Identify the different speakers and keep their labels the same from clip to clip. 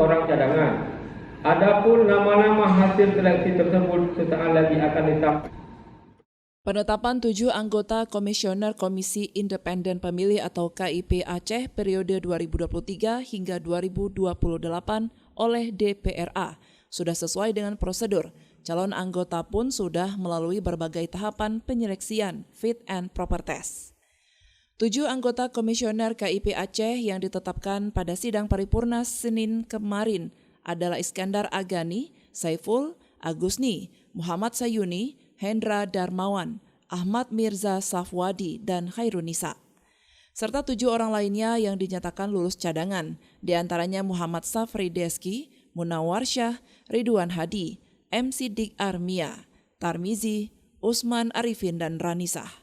Speaker 1: orang cadangan. Adapun nama-nama hasil seleksi tersebut sesaat lagi akan disampaikan.
Speaker 2: Penetapan 7 anggota Komisioner Komisi Independen Pemilih atau KIP Aceh periode 2023 hingga 2028 oleh DPRA sudah sesuai dengan prosedur. Calon anggota pun sudah melalui berbagai tahapan penyeleksian fit and proper test. 7 anggota Komisioner KIP Aceh yang ditetapkan pada sidang paripurna Senin kemarin adalah Iskandar Agani, Saiful, Agusni, Muhammad Sayuni, Hendra Darmawan, Ahmad Mirza Safwadi, dan Khairunisa. Serta 7 orang lainnya yang dinyatakan lulus cadangan, di antaranya Muhammad Safri Deski, Munawar Syah, Ridwan Hadi, M. Siddiq Armia, Tarmizi, Usman Arifin, dan Ranisah.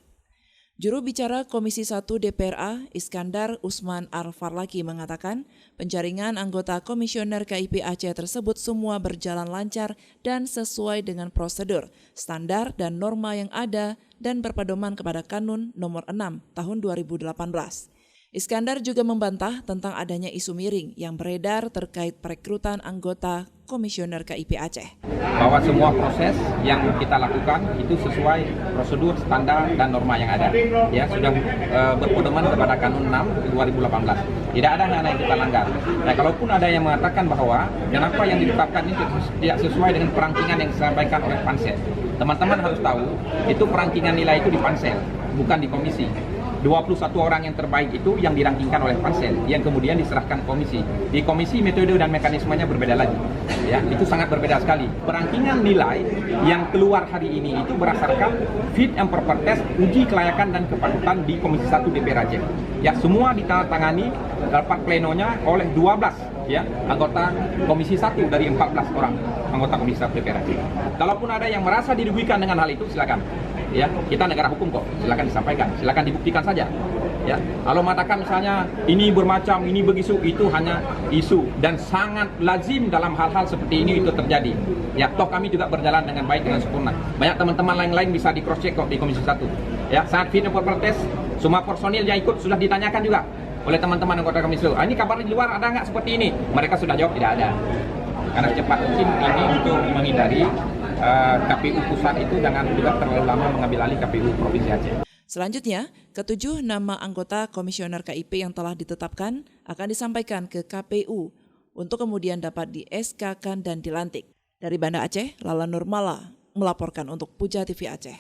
Speaker 2: Juru bicara Komisi 1 DPRA, Iskandar Usman Arfarlaki mengatakan penjaringan anggota Komisioner KIP Aceh tersebut semua berjalan lancar dan sesuai dengan prosedur, standar dan norma yang ada dan berpedoman kepada Kanun Nomor 6 Tahun 2018. Iskandar juga membantah tentang adanya isu miring yang beredar terkait perekrutan anggota Komisioner KIP Aceh.
Speaker 3: Bahwa semua proses yang kita lakukan itu sesuai prosedur, standar, dan norma yang ada. Ya, sudah berpedoman kepada Kanun 6 2018. Tidak ada yang kita langgar. Nah, kalaupun ada yang mengatakan bahwa kenapa yang ditetapkan ini tidak sesuai dengan perankingan yang disampaikan oleh Pansel. Teman-teman harus tahu, itu perankingan nilai itu di Pansel, bukan di komisi. 21 orang yang terbaik itu yang dirankingkan oleh Pansel, yang kemudian diserahkan komisi. Di komisi metode dan mekanismenya berbeda lagi. Ya, itu sangat berbeda sekali. Perankingan nilai yang keluar hari ini itu berdasarkan fit and proper test, uji kelayakan dan kepatutan di Komisi 1 DPR Aceh. Ya, semua ditandatangani rapat plenonya oleh 12 ya anggota Komisi 1 dari 14 orang anggota Komisi 1 DPR Aceh. Kalaupun ada yang merasa dirugikan dengan hal itu, silakan. Ya, kita negara hukum kok, silakan disampaikan, silakan dibuktikan saja. Ya, kalau mengatakan misalnya ini bermacam, ini begitu, itu hanya isu dan sangat lazim dalam hal-hal seperti ini itu terjadi. Ya, toh kami juga berjalan dengan baik dengan sempurna. Banyak teman-teman lain-lain bisa di cross check kok di Komisi 1. Ya, saat fit and proper test, semua personil yang ikut sudah ditanyakan juga oleh teman-teman anggota Komisi 1. Ini kabar di luar ada nggak seperti ini? Mereka sudah jawab tidak ada. Karena secepat mungkin ini untuk menghindari KPU pusat itu jangan juga terlalu lama mengambil alih KPU Provinsi Aceh.
Speaker 2: Selanjutnya, ketujuh nama anggota Komisioner KIP yang telah ditetapkan akan disampaikan ke KPU untuk kemudian dapat di-SK-kan dan dilantik. Dari Banda Aceh, Lala Nurmala melaporkan untuk Puja TV Aceh.